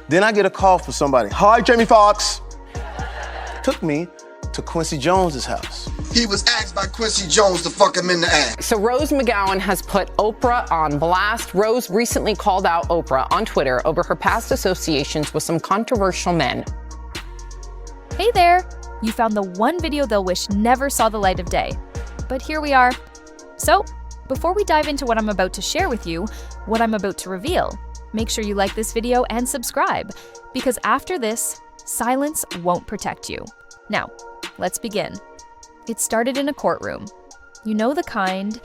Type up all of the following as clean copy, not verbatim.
Then I get a call from somebody. Hi, Jamie Foxx. Took me to Quincy Jones's house. He was asked by Quincy Jones to fuck him in the ass. So Rose McGowan has put Oprah on blast. Rose recently called out Oprah on Twitter over her past associations with some controversial men. Hey there! You found the one video they'll wish never saw the light of day. But here we are. So, before we dive into what I'm about to share with you, what I'm about to reveal, make sure you like this video and subscribe, because after this, silence won't protect you. Now, let's begin. It started in a courtroom. You know the kind,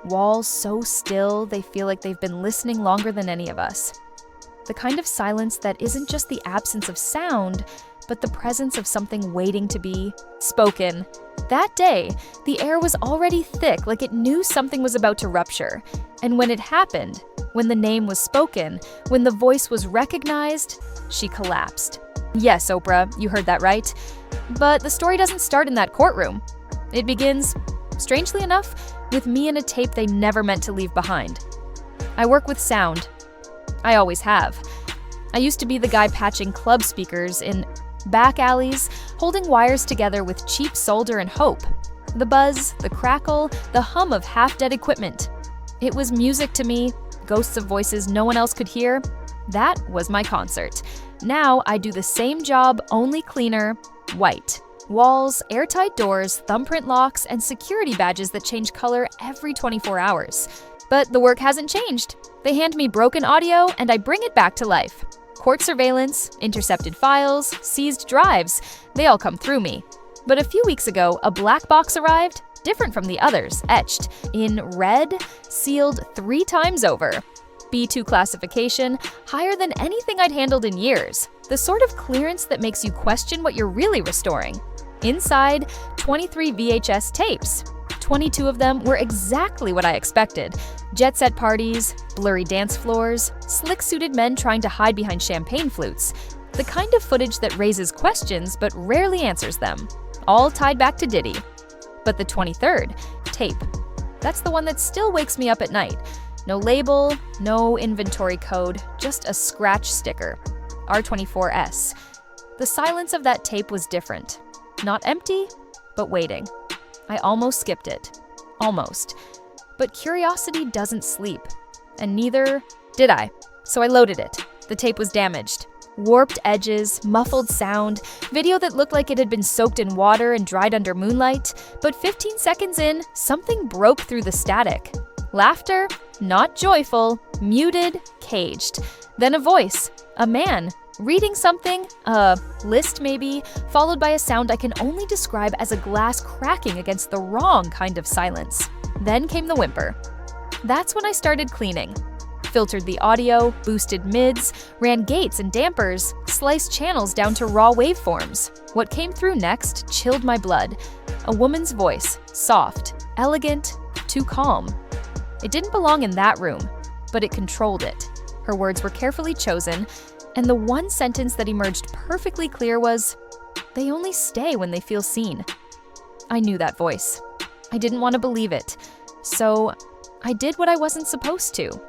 walls so still they feel like they've been listening longer than any of us. The kind of silence that isn't just the absence of sound, but the presence of something waiting to be spoken. That day, the air was already thick, like it knew something was about to rupture. And when it happened, when the name was spoken, when the voice was recognized, she collapsed. Yes, Oprah, you heard that right. But the story doesn't start in that courtroom. It begins, strangely enough, with me and a tape they never meant to leave behind. I work with sound. I always have. I used to be the guy patching club speakers in back alleys, holding wires together with cheap solder and hope. The buzz, the crackle, the hum of half-dead equipment. It was music to me, ghosts of voices no one else could hear. That was my concert. Now I do the same job, only cleaner, white. Walls, airtight doors, thumbprint locks, and security badges that change color every 24 hours. But the work hasn't changed. They hand me broken audio and I bring it back to life. Court surveillance, intercepted files, seized drives, they all come through me. But a few weeks ago, a black box arrived, different from the others, etched in red, sealed 3 times over. B2 classification, higher than anything I'd handled in years. The sort of clearance that makes you question what you're really restoring. Inside, 23 VHS tapes. 22 of them were exactly what I expected. Jet-set parties, blurry dance floors, slick-suited men trying to hide behind champagne flutes. The kind of footage that raises questions but rarely answers them. All tied back to Diddy. But the 23rd, tape. That's the one that still wakes me up at night. No label, no inventory code, just a scratch sticker. R24S. The silence of that tape was different. Not empty, but waiting. I almost skipped it. Almost. But curiosity doesn't sleep. And neither did I. So I loaded it. The tape was damaged. Warped edges, muffled sound, video that looked like it had been soaked in water and dried under moonlight. But 15 seconds in, something broke through the static. Laughter, not joyful, muted, caged. Then a voice, a man, reading something, a list maybe, followed by a sound I can only describe as a glass cracking against the wrong kind of silence. Then came the whimper. That's when I started cleaning. Filtered the audio, boosted mids, ran gates and dampers, sliced channels down to raw waveforms. What came through next chilled my blood. A woman's voice, soft, elegant, too calm. It didn't belong in that room, but it controlled it. Her words were carefully chosen, and the one sentence that emerged perfectly clear was, "They only stay when they feel seen." I knew that voice. I didn't want to believe it, so I did what I wasn't supposed to.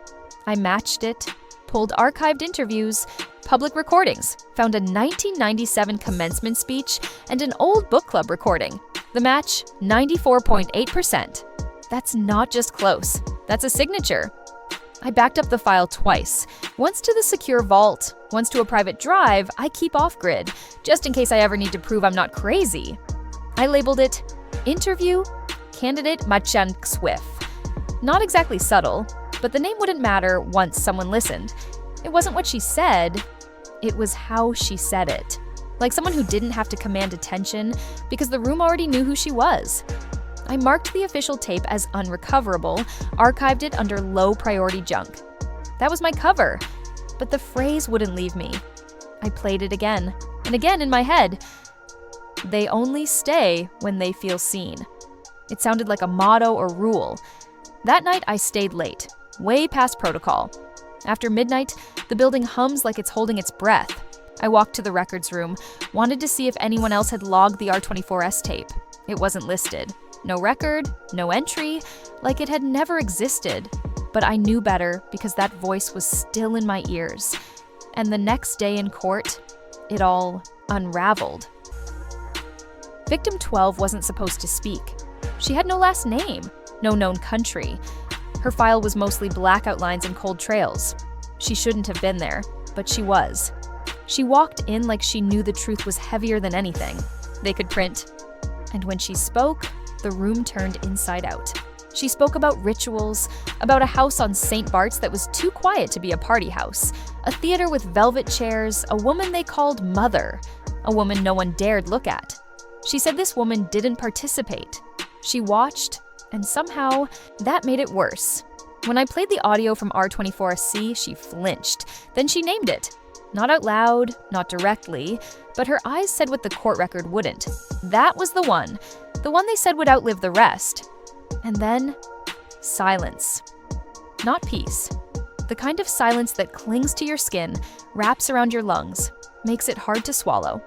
I matched it, pulled archived interviews, public recordings, found a 1997 commencement speech, and an old book club recording. The match, 94.8%. That's not just close, that's a signature. I backed up the file twice, once to the secure vault, once to a private drive I keep off-grid, just in case I ever need to prove I'm not crazy. I labeled it, Interview Candidate Machan Swift. Not exactly subtle, but the name wouldn't matter once someone listened. It wasn't what she said, it was how she said it. Like someone who didn't have to command attention because the room already knew who she was. I marked the official tape as unrecoverable, archived it under low priority junk. That was my cover, but the phrase wouldn't leave me. I played it again, and again in my head. They only stay when they feel seen. It sounded like a motto or rule. That night I stayed late, way past protocol. After midnight, the building hums like it's holding its breath. I walked to the records room, wanted to see if anyone else had logged the R24S tape. It wasn't listed. No record, no entry, like it had never existed. But I knew better because that voice was still in my ears. And the next day in court, it all unraveled. Victim 12 wasn't supposed to speak. She had no last name, no known country. Her file was mostly black outlines and cold trails. She shouldn't have been there, but she was. She walked in like she knew the truth was heavier than anything they could print. And when she spoke, the room turned inside out. She spoke about rituals, about a house on St. Bart's that was too quiet to be a party house, a theater with velvet chairs, a woman they called Mother, a woman no one dared look at. She said this woman didn't participate. She watched, and somehow that made it worse. When I played the audio from R24SC, she flinched. Then she named it. Not out loud, not directly, but her eyes said what the court record wouldn't. That was the one they said would outlive the rest. And then, silence. Not peace. The kind of silence that clings to your skin, wraps around your lungs, makes it hard to swallow.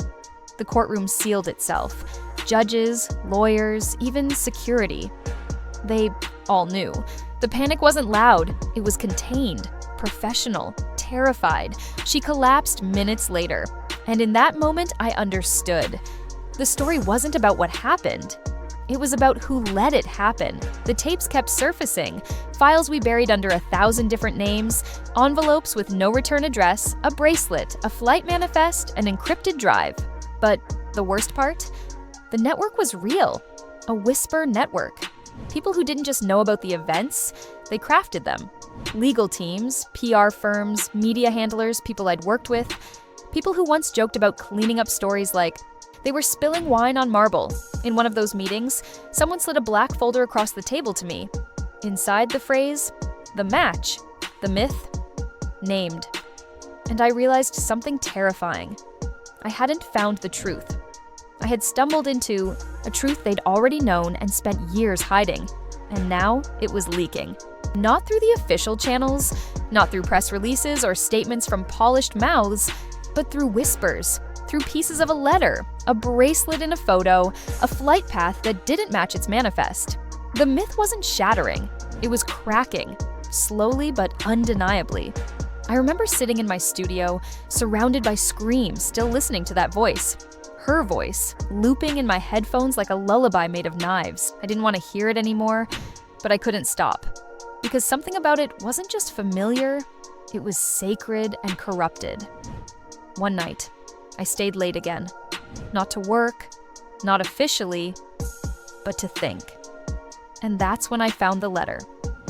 The courtroom sealed itself. Judges, lawyers, even security. They all knew. The panic wasn't loud, it was contained, professional, terrified. She collapsed minutes later. And in that moment, I understood. The story wasn't about what happened. It was about who let it happen. The tapes kept surfacing, files we buried under 1,000 different names, envelopes with no return address, a bracelet, a flight manifest, an encrypted drive. But the worst part? The network was real. A whisper network. People who didn't just know about the events, they crafted them. Legal teams, PR firms, media handlers, people I'd worked with. People who once joked about cleaning up stories like, they were spilling wine on marble. In one of those meetings, someone slid a black folder across the table to me. Inside the phrase, the match, the myth, named. And I realized something terrifying. I hadn't found the truth. I had stumbled into a truth they'd already known and spent years hiding. And now it was leaking. Not through the official channels, not through press releases or statements from polished mouths, but through whispers. Through pieces of a letter, a bracelet in a photo, a flight path that didn't match its manifest. The myth wasn't shattering, it was cracking, slowly but undeniably. I remember sitting in my studio, surrounded by screams, still listening to that voice. Her voice, looping in my headphones like a lullaby made of knives. I didn't want to hear it anymore, but I couldn't stop. Because something about it wasn't just familiar, it was sacred and corrupted. One night, I stayed late again. Not to work, not officially, but to think. And that's when I found the letter.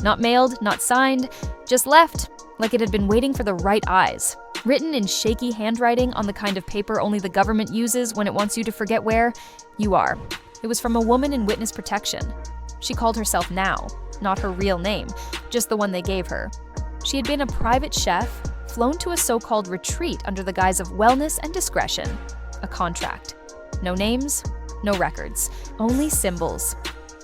Not mailed, not signed, just left, like it had been waiting for the right eyes. Written in shaky handwriting on the kind of paper only the government uses when it wants you to forget where you are. It was from a woman in witness protection. She called herself Now, not her real name, just the one they gave her. She had been a private chef, flown to a so-called retreat under the guise of wellness and discretion. A contract. No names, no records, only symbols.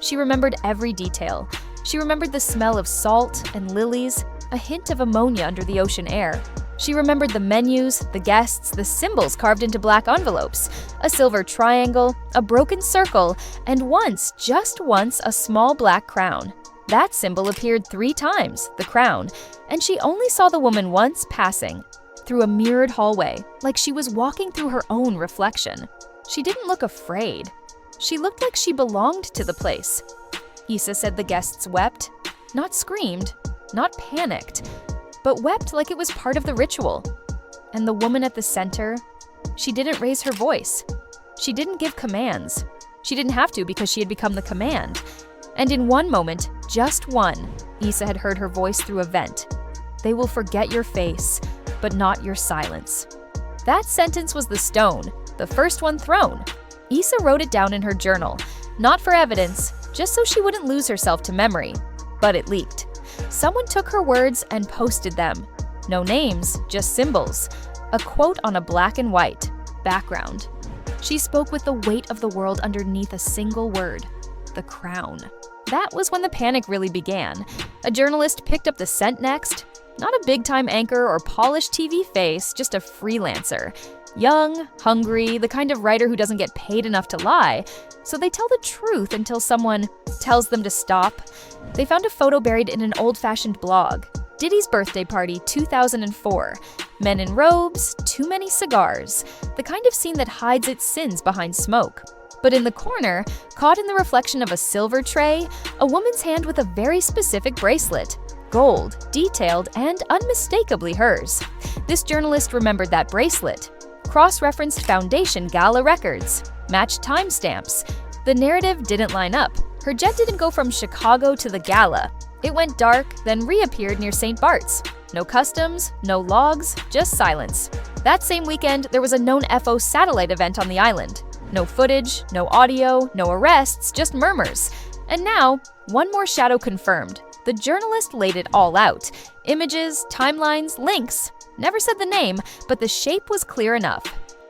She remembered every detail. She remembered the smell of salt and lilies, a hint of ammonia under the ocean air. She remembered the menus, the guests, the symbols carved into black envelopes, a silver triangle, a broken circle, and once, just once, a small black crown. That symbol appeared 3 times, the crown, and she only saw the woman once passing, through a mirrored hallway, like she was walking through her own reflection. She didn't look afraid. She looked like she belonged to the place. Issa said the guests wept, not screamed, not panicked, but wept like it was part of the ritual. And the woman at the center, she didn't raise her voice. She didn't give commands. She didn't have to because she had become the command. And in one moment, just one, Issa had heard her voice through a vent. They will forget your face, but not your silence. That sentence was the stone, the first one thrown. Issa wrote it down in her journal, not for evidence, just so she wouldn't lose herself to memory. But it leaked. Someone took her words and posted them. No names, just symbols. A quote on a black and white background. She spoke with the weight of the world underneath a single word, the crown. That was when the panic really began. A journalist picked up the scent next. Not a big-time anchor or polished TV face, just a freelancer. Young, hungry, the kind of writer who doesn't get paid enough to lie. So they tell the truth until someone tells them to stop. They found a photo buried in an old-fashioned blog. Diddy's birthday party 2004. Men in robes, too many cigars. The kind of scene that hides its sins behind smoke. But in the corner, caught in the reflection of a silver tray, a woman's hand with a very specific bracelet. Gold, detailed, and unmistakably hers. This journalist remembered that bracelet. Cross-referenced Foundation Gala records. Matched timestamps. The narrative didn't line up. Her jet didn't go from Chicago to the gala. It went dark, then reappeared near St. Bart's. No customs, no logs, just silence. That same weekend, there was a known FO satellite event on the island. No footage, no audio, no arrests, just murmurs. And now, one more shadow confirmed. The journalist laid it all out. Images, timelines, links. Never said the name, but the shape was clear enough.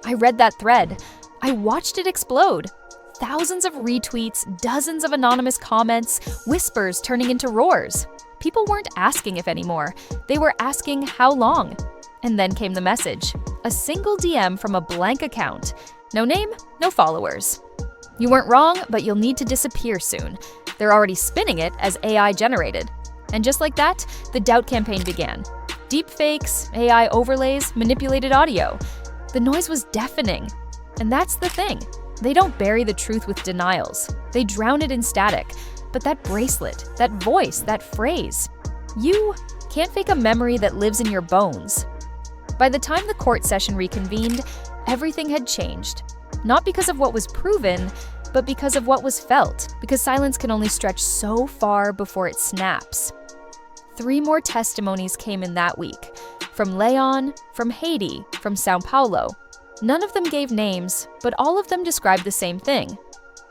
I read that thread. I watched it explode. Thousands of retweets, dozens of anonymous comments, whispers turning into roars. People weren't asking if anymore. They were asking how long. And then came the message. A single DM from a blank account. No name, no followers. You weren't wrong, but you'll need to disappear soon. They're already spinning it as AI generated. And just like that, the doubt campaign began. Deepfakes, AI overlays, manipulated audio. The noise was deafening. And that's the thing. They don't bury the truth with denials. They drown it in static. But that bracelet, that voice, that phrase, you can't fake a memory that lives in your bones. By the time the court session reconvened, everything had changed. Not because of what was proven, but because of what was felt, because silence can only stretch so far before it snaps. 3 more testimonies came in that week. From Leon, from Haiti, from Sao Paulo. None of them gave names, but all of them described the same thing.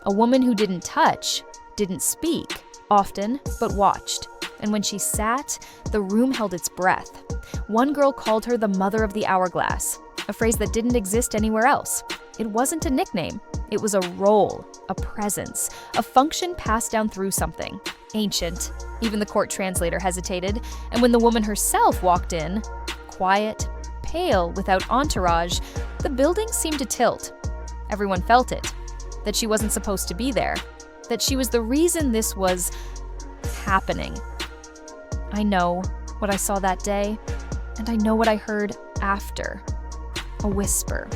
A woman who didn't touch, didn't speak, often, but watched. And when she sat, the room held its breath. One girl called her the mother of the hourglass, a phrase that didn't exist anywhere else. It wasn't a nickname. It was a role, a presence, a function passed down through something. Ancient. Even the court translator hesitated, and when the woman herself walked in, quiet, pale, without entourage, the building seemed to tilt. Everyone felt it. That she wasn't supposed to be there. That she was the reason this was happening. I know what I saw that day, and I know what I heard after. A whisper,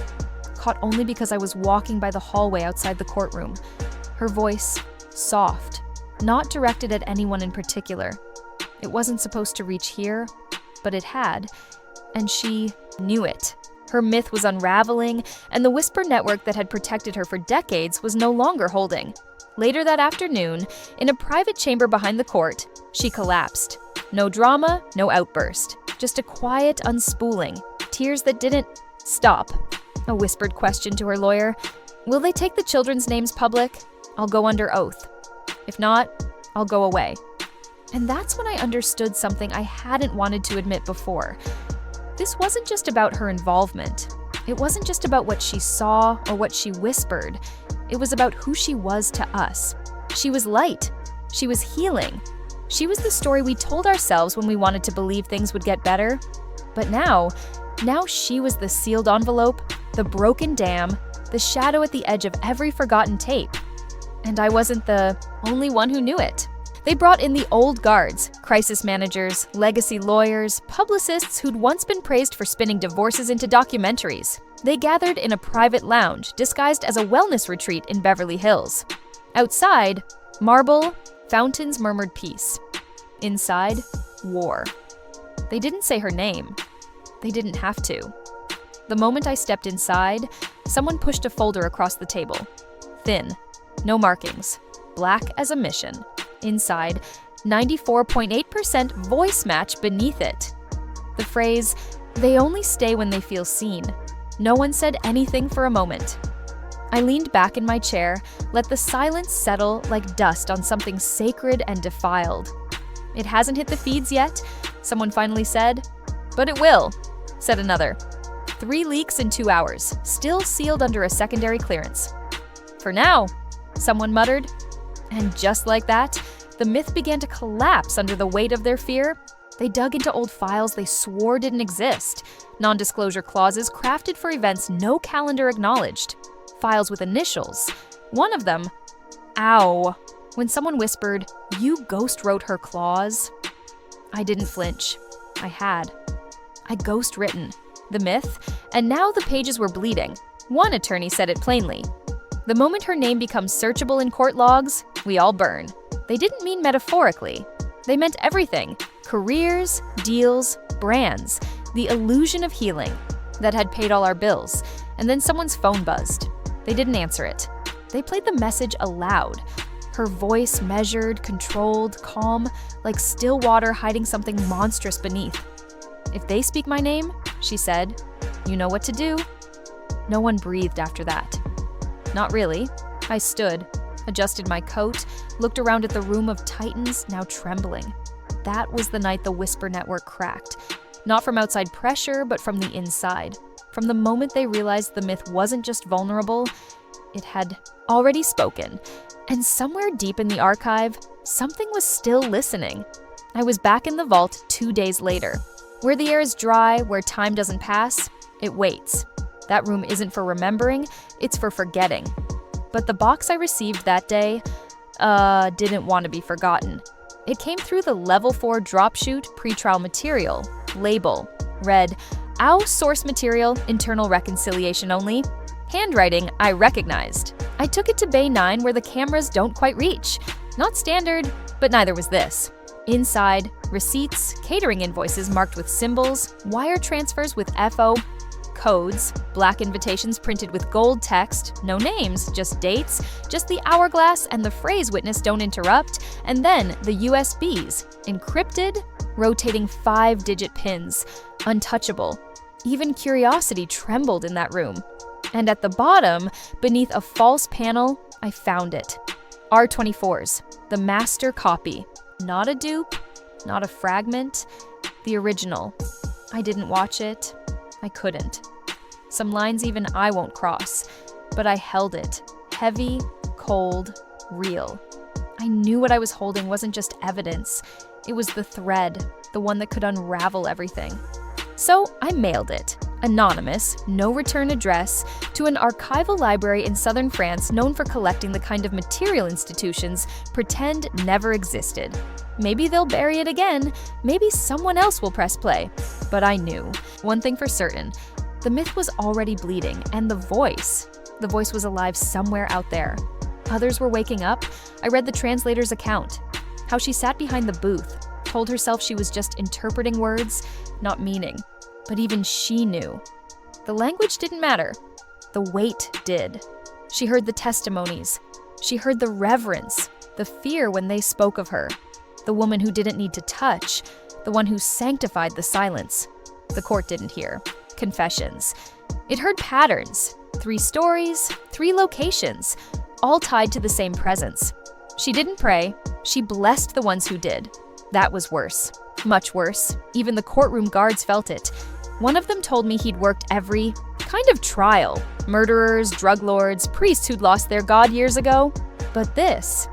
caught only because I was walking by the hallway outside the courtroom. Her voice, soft, not directed at anyone in particular. It wasn't supposed to reach here, but it had, and she knew it. Her myth was unraveling, and the whisper network that had protected her for decades was no longer holding. Later that afternoon, in a private chamber behind the court, she collapsed. No drama, no outburst. Just a quiet unspooling. Tears that didn't stop. A whispered question to her lawyer. Will they take the children's names public? I'll go under oath. If not, I'll go away. And that's when I understood something I hadn't wanted to admit before. This wasn't just about her involvement. It wasn't just about what she saw or what she whispered. It was about who she was to us. She was light. She was healing. She was the story we told ourselves when we wanted to believe things would get better. But now she was the sealed envelope, the broken dam, the shadow at the edge of every forgotten tape. And I wasn't the only one who knew it. They brought in the old guards, crisis managers, legacy lawyers, publicists who'd once been praised for spinning divorces into documentaries. They gathered in a private lounge disguised as a wellness retreat in Beverly Hills. Outside, marble, fountains murmured peace. Inside, war. They didn't say her name. They didn't have to. The moment I stepped inside, someone pushed a folder across the table. Thin, no markings, black as a mission. Inside, 94.8% voice match beneath it. The phrase, "They only stay when they feel seen." No one said anything for a moment. I leaned back in my chair, let the silence settle like dust on something sacred and defiled. "It hasn't hit the feeds yet," someone finally said. "But it will," said another. 3 leaks in 2 hours, still sealed under a secondary clearance. "For now," someone muttered. And just like that, the myth began to collapse under the weight of their fear. They dug into old files they swore didn't exist, non-disclosure clauses crafted for events no calendar acknowledged, files with initials. One of them, ow, when someone whispered, "You ghost wrote her clause." I didn't flinch. I had. I ghost-written the myth, and now the pages were bleeding. One attorney said it plainly. The moment her name becomes searchable in court logs, we all burn. They didn't mean metaphorically. They meant everything. Careers, deals, brands, the illusion of healing that had paid all our bills. And then someone's phone buzzed. They didn't answer it. They played the message aloud. Her voice measured, controlled, calm, like still water hiding something monstrous beneath. "If they speak my name," she said, "you know what to do." No one breathed after that. Not really. I stood, adjusted my coat, looked around at the room of titans now trembling. That was the night the whisper network cracked. Not from outside pressure, but from the inside. From the moment they realized the myth wasn't just vulnerable, it had already spoken. And somewhere deep in the archive, something was still listening. I was back in the vault 2 days later. Where the air is dry, where time doesn't pass, it waits. That room isn't for remembering, it's for forgetting. But the box I received that day, didn't want to be forgotten. It came through the level 4 drop chute pretrial material. Label read, "Ow source material, internal reconciliation only." Handwriting I recognized. I took it to Bay 9 where the cameras don't quite reach. Not standard, but neither was this. Inside, receipts, catering invoices marked with symbols, wire transfers with FO, codes, black invitations printed with gold text, no names, just dates, just the hourglass and the phrase "witness don't interrupt," and then the USBs, encrypted, rotating 5-digit pins, untouchable. Even curiosity trembled in that room. And at the bottom, beneath a false panel, I found it. R24s, the master copy. Not a dupe, not a fragment, the original. I didn't watch it. I couldn't. Some lines even I won't cross, but I held it. Heavy, cold, real. I knew what I was holding wasn't just evidence. It was the thread, the one that could unravel everything. So I mailed it, anonymous, no return address, to an archival library in southern France known for collecting the kind of material institutions pretend never existed. Maybe they'll bury it again, maybe someone else will press play. But I knew, one thing for certain, the myth was already bleeding, and the voice was alive somewhere out there. Others were waking up. I read the translator's account, how she sat behind the booth, told herself she was just interpreting words, not meaning. But even she knew. The language didn't matter. The weight did. She heard the testimonies. She heard the reverence, the fear when they spoke of her. The woman who didn't need to touch, the one who sanctified the silence. The court didn't hear. Confessions. It heard patterns. 3 stories, 3 locations, all tied to the same presence. She didn't pray. She blessed the ones who did. That was worse. Much worse. Even the courtroom guards felt it. One of them told me he'd worked every kind of trial. Murderers, drug lords, priests who'd lost their God years ago. But this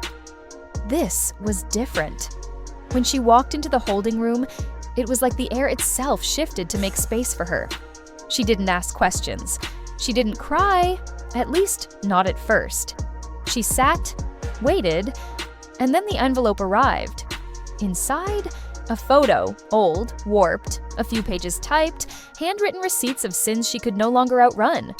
was different. When she walked into the holding room, it was like the air itself shifted to make space for her. She didn't ask questions. She didn't cry, at least not at first. She sat, waited, and then the envelope arrived. Inside, a photo, old, warped, a few pages typed, handwritten receipts of sins she could no longer outrun.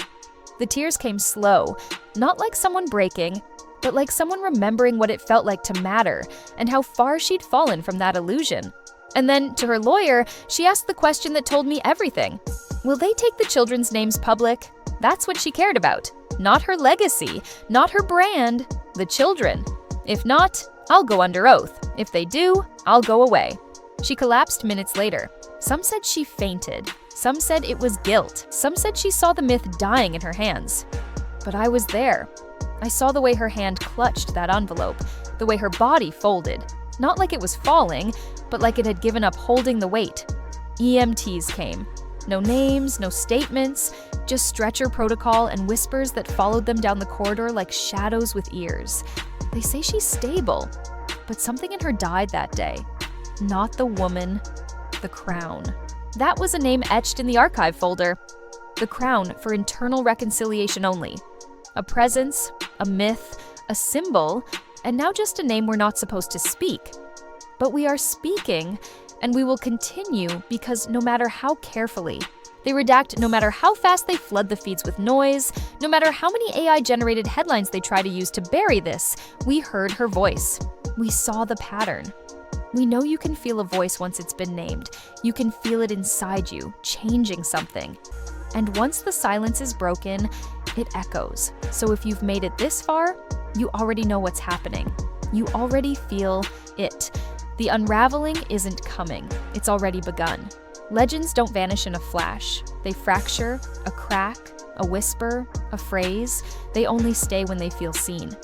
The tears came slow, not like someone breaking, but like someone remembering what it felt like to matter and how far she'd fallen from that illusion. And then, to her lawyer, she asked the question that told me everything. Will they take the children's names public? That's what she cared about. Not her legacy, not her brand, the children. If not, I'll go under oath. If they do, I'll go away. She collapsed minutes later. Some said she fainted. Some said it was guilt. Some said she saw the myth dying in her hands. But I was there. I saw the way her hand clutched that envelope, the way her body folded. Not like it was falling, but like it had given up holding the weight. EMTs came. No names, no statements, just stretcher protocol and whispers that followed them down the corridor like shadows with ears. They say she's stable, but something in her died that day. Not the woman, the crown. That was a name etched in the archive folder. The crown for internal reconciliation only. A presence, a myth, a symbol, and now just a name we're not supposed to speak. But we are speaking, And we will continue because no matter how carefully they redact, no matter how fast they flood the feeds with noise, no matter how many AI-generated headlines they try to use to bury this, we heard her voice. We saw the pattern. We know you can feel a voice once it's been named. You can feel it inside you, changing something. And once the silence is broken, it echoes. So if you've made it this far, you already know what's happening. You already feel it. The unraveling isn't coming. It's already begun. Legends don't vanish in a flash. They fracture, a crack, a whisper, a phrase. They only stay when they feel seen.